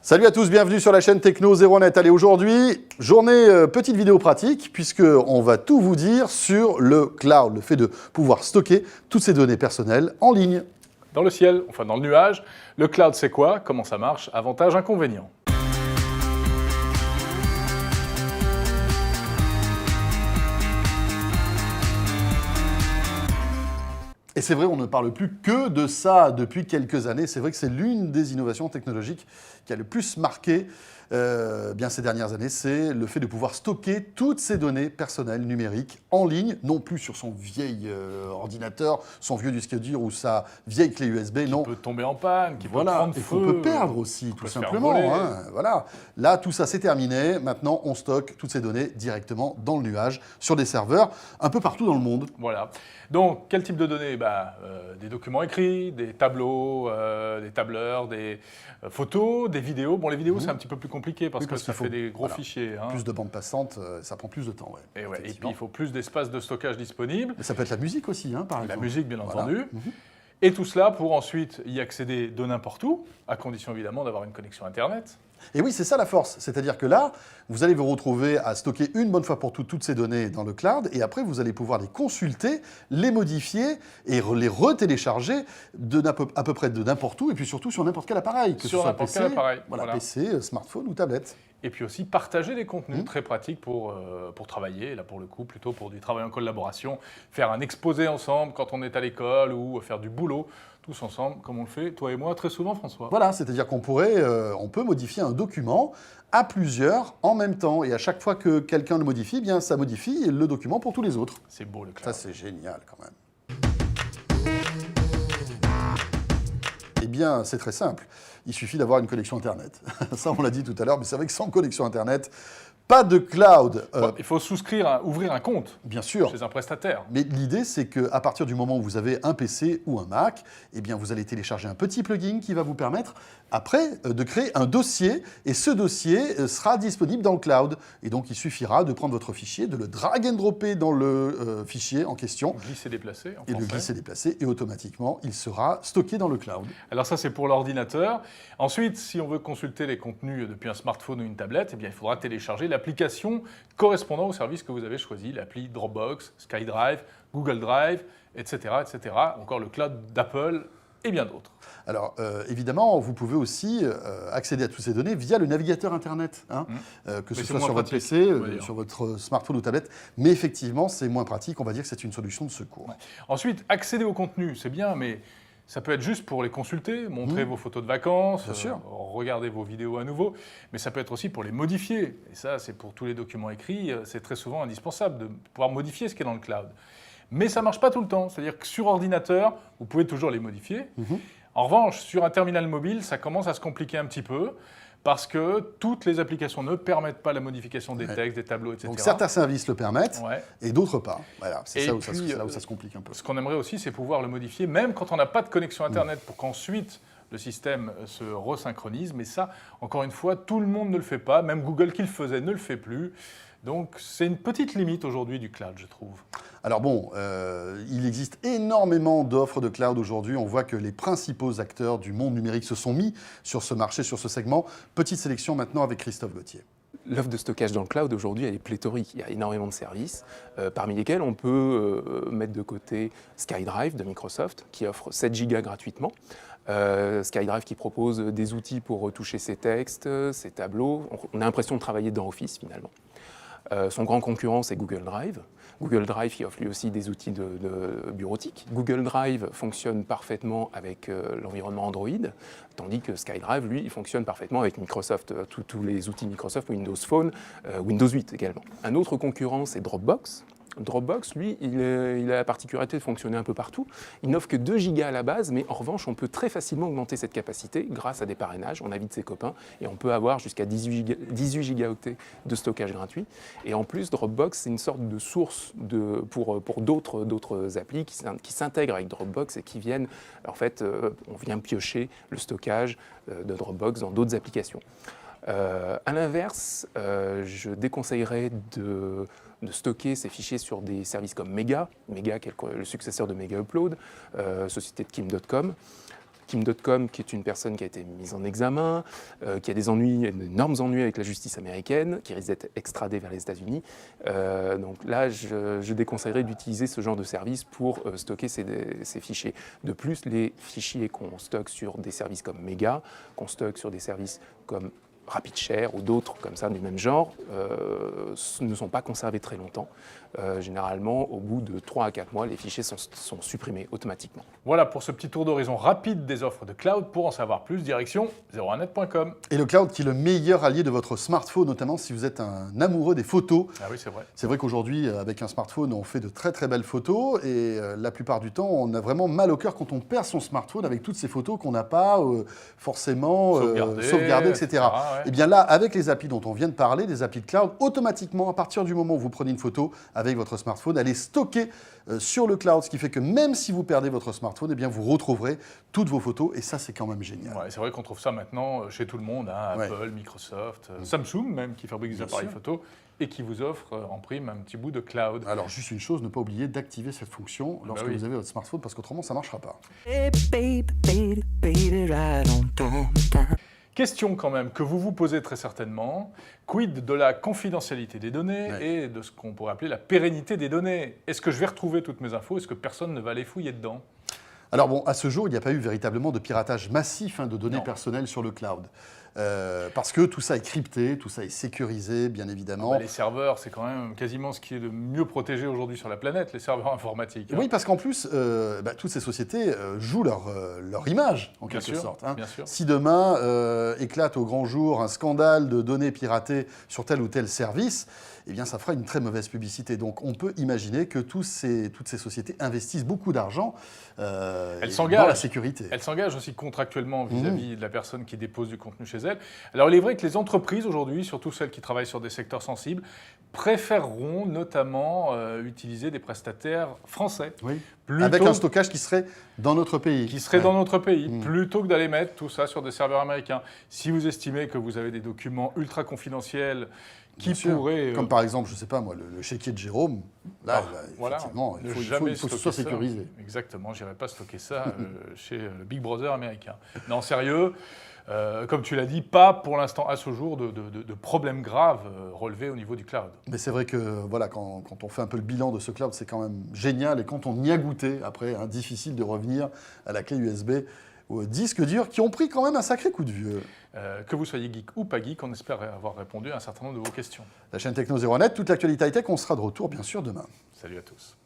Salut à tous, bienvenue sur la chaîne Techno 0 Net. Allez, aujourd'hui, journée petite vidéo pratique, puisqu'on va tout vous dire sur le cloud, le fait de pouvoir stocker toutes ces données personnelles en ligne. Dans le ciel, enfin dans le nuage, le cloud c'est quoi? Comment ça marche? Avantages, inconvénients. Et c'est vrai, on ne parle plus que de ça depuis quelques années. C'est vrai que c'est l'une des innovations technologiques qui a le plus marqué bien ces dernières années. C'est le fait de pouvoir stocker toutes ces données personnelles numériques en ligne, non plus sur son vieil ordinateur, son vieux disque dur ou sa vieille clé USB. Qui peut tomber en panne, qui peut prendre feu. Et qu'on peut perdre aussi, tout simplement. Hein, voilà. Là, tout ça, c'est terminé. Maintenant, on stocke toutes ces données directement dans le nuage, sur des serveurs un peu partout dans le monde. Voilà. Donc, quel type de données? Des documents écrits, des tableaux, des tableurs, des photos, des vidéos. Bon, les vidéos, c'est un petit peu plus compliqué parce que ça fait des gros fichiers. Hein. Plus de bande passante, ça prend plus de temps. Ouais, et puis, il faut plus d'espace de stockage disponible. Mais ça peut être la musique aussi, hein, par exemple. La musique, bien entendu. Et tout cela pour ensuite y accéder de n'importe où, à condition évidemment d'avoir une connexion Internet. Et oui, c'est ça la force. C'est-à-dire que là, vous allez vous retrouver à stocker une bonne fois pour toutes ces données dans le cloud, et après, vous allez pouvoir les consulter, les modifier et les retélécharger à peu près de n'importe où, et puis surtout sur n'importe quel appareil. Que sur n'importe quel appareil. Voilà, PC, smartphone ou tablette. Et puis aussi partager des contenus très pratiques pour travailler, là pour le coup, plutôt pour du travail en collaboration, faire un exposé ensemble quand on est à l'école ou faire du boulot, tous ensemble, comme on le fait, toi et moi, très souvent, François. Voilà, c'est-à-dire qu'on on peut modifier un document à plusieurs en même temps. Et à chaque fois que quelqu'un le modifie, eh bien, ça modifie le document pour tous les autres. C'est beau le cloud. Ça, c'est génial quand même. Eh bien, c'est très simple. Il suffit d'avoir une connexion Internet. Ça, on l'a dit tout à l'heure, mais c'est vrai que sans connexion Internet, pas de cloud. Il faut ouvrir un compte. Bien sûr. Chez un prestataire. Mais l'idée, c'est qu'à partir du moment où vous avez un PC ou un Mac, eh bien, vous allez télécharger un petit plugin qui va vous permettre, après, de créer un dossier. Et ce dossier sera disponible dans le cloud. Et donc, il suffira de prendre votre fichier, de le drag and dropper dans le fichier en question. Glisser-déplacer. Et le glisser-déplacer. Et automatiquement, il sera stocké dans le cloud. Alors ça, c'est pour l'ordinateur. Ensuite, si on veut consulter les contenus depuis un smartphone ou une tablette, eh bien, il faudra télécharger l'application correspondant au service que vous avez choisi, l'appli Dropbox, SkyDrive, Google Drive, etc., etc. Encore le cloud d'Apple et bien d'autres. Alors, évidemment, vous pouvez aussi accéder à toutes ces données via le navigateur Internet, hein, que ce soit sur votre PC, sur votre smartphone ou tablette. Mais effectivement, c'est moins pratique. On va dire que c'est une solution de secours. Ouais. Ensuite, accéder au contenu, c'est bien, mais ça peut être juste pour les consulter, montrer vos photos de vacances, regarder vos vidéos à nouveau, mais ça peut être aussi pour les modifier. Et ça, c'est pour tous les documents écrits, c'est très souvent indispensable de pouvoir modifier ce qui est dans le cloud. Mais ça ne marche pas tout le temps, c'est-à-dire que sur ordinateur, vous pouvez toujours les modifier. En revanche, sur un terminal mobile, ça commence à se compliquer un petit peu, parce que toutes les applications ne permettent pas la modification des textes, des tableaux, etc. Donc certains services le permettent, et d'autres pas. Voilà, c'est là où ça se complique un peu. Ce qu'on aimerait aussi, c'est pouvoir le modifier, même quand on n'a pas de connexion Internet, pour qu'ensuite le système se resynchronise. Mais ça, encore une fois, tout le monde ne le fait pas. Même Google qui le faisait ne le fait plus. Donc c'est une petite limite aujourd'hui du cloud, je trouve. Alors bon, il existe énormément d'offres de cloud aujourd'hui. On voit que les principaux acteurs du monde numérique se sont mis sur ce marché, sur ce segment. Petite sélection maintenant avec Christophe Gauthier. L'offre de stockage dans le cloud aujourd'hui, elle est pléthorique. Il y a énormément de services, parmi lesquels on peut mettre de côté SkyDrive de Microsoft, qui offre 7 Go gratuitement. SkyDrive qui propose des outils pour retoucher ses textes, ses tableaux. On a l'impression de travailler dans Office finalement. Son grand concurrent, c'est Google Drive. Google Drive qui offre lui aussi des outils de bureautique. Google Drive fonctionne parfaitement avec l'environnement Android, tandis que SkyDrive, lui, il fonctionne parfaitement avec Microsoft, tous les outils Microsoft, Windows Phone, Windows 8 également. Un autre concurrent, c'est Dropbox. Dropbox, lui, il a la particularité de fonctionner un peu partout. Il n'offre que 2 Go à la base, mais en revanche, on peut très facilement augmenter cette capacité grâce à des parrainages. On invite ses copains et on peut avoir jusqu'à 18 gigaoctets de stockage gratuit. Et en plus, Dropbox, c'est une sorte de source pour d'autres applis qui s'intègrent avec Dropbox et qui viennent, en fait, on vient piocher le stockage de Dropbox dans d'autres applications. À l'inverse, je déconseillerais de stocker ces fichiers sur des services comme Mega qui est le successeur de Mega Upload, société de Kim.com. Kim.com, qui est une personne qui a été mise en examen, qui a des énormes ennuis avec la justice américaine, qui risque d'être extradé vers les États-Unis. Donc là, je déconseillerais d'utiliser ce genre de service pour stocker ces fichiers. De plus, les fichiers qu'on stocke sur des services comme Mega, qu'on stocke sur des services comme RapidShare ou d'autres comme ça du même genre, ne sont pas conservés très longtemps. Généralement, au bout de 3 à 4 mois, les fichiers sont supprimés automatiquement. Voilà pour ce petit tour d'horizon rapide des offres de cloud. Pour en savoir plus, direction 01net.com. Et le cloud qui est le meilleur allié de votre smartphone, notamment si vous êtes un amoureux des photos. Ah oui, c'est vrai. C'est vrai qu'aujourd'hui, avec un smartphone, on fait de très très belles photos et la plupart du temps, on a vraiment mal au cœur quand on perd son smartphone avec toutes ces photos qu'on n'a pas forcément sauvegardées, etc. Ouais. Et bien là, avec les applis dont on vient de parler, des applis de cloud, automatiquement, à partir du moment où vous prenez une photo avec votre smartphone, elle est stockée sur le cloud, ce qui fait que même si vous perdez votre smartphone, eh bien vous retrouverez toutes vos photos et ça, c'est quand même génial. Ouais, c'est vrai qu'on trouve ça maintenant chez tout le monde, hein, Apple, Microsoft, Samsung même, qui fabrique des appareils photo et qui vous offre en prime un petit bout de cloud. Alors juste une chose, ne pas oublier d'activer cette fonction lorsque vous avez votre smartphone parce qu'autrement ça ne marchera pas. Question quand même que vous vous posez très certainement, quid de la confidentialité des données et de ce qu'on pourrait appeler la pérennité des données? Est-ce que je vais retrouver toutes mes infos? Est-ce que personne ne va les fouiller dedans? Alors bon, à ce jour, il n'y a pas eu véritablement de piratage massif de données personnelles sur le cloud. Parce que tout ça est crypté, tout ça est sécurisé, bien évidemment. Les serveurs, c'est quand même quasiment ce qui est de mieux protégé aujourd'hui sur la planète, les serveurs informatiques. Oui, parce qu'en plus, toutes ces sociétés jouent leur image, en quelque sorte. Bien sûr. Si demain éclate au grand jour un scandale de données piratées sur tel ou tel service, eh bien, ça fera une très mauvaise publicité. Donc, on peut imaginer que toutes ces sociétés investissent beaucoup d'argent dans la sécurité. Elles s'engagent aussi contractuellement vis-à-vis de la personne qui dépose du contenu chez elle. Alors, il est vrai que les entreprises aujourd'hui, surtout celles qui travaillent sur des secteurs sensibles, préféreront notamment utiliser des prestataires français. Oui. Avec un stockage qui serait dans notre pays. Dans notre pays, plutôt que d'aller mettre tout ça sur des serveurs américains. Si vous estimez que vous avez des documents ultra confidentiels qui pourraient... Comme par exemple, je ne sais pas moi, le chéquier de Jérôme, là, effectivement, il faut que ce soit sécurisé. Exactement, je n'irai pas stocker ça chez le Big Brother américain. Non, sérieux, comme tu l'as dit, pas pour l'instant à ce jour de problèmes graves relevés au niveau du cloud. Mais c'est vrai que voilà, quand on fait un peu le bilan de ce cloud, c'est quand même génial. Et quand on y a goûté, après, difficile de revenir à la clé USB ou au disque dur qui ont pris quand même un sacré coup de vieux. Que vous soyez geek ou pas geek, on espère avoir répondu à un certain nombre de vos questions. La chaîne Techno 01net, toute l'actualité high-tech, on sera de retour bien sûr demain. Salut à tous.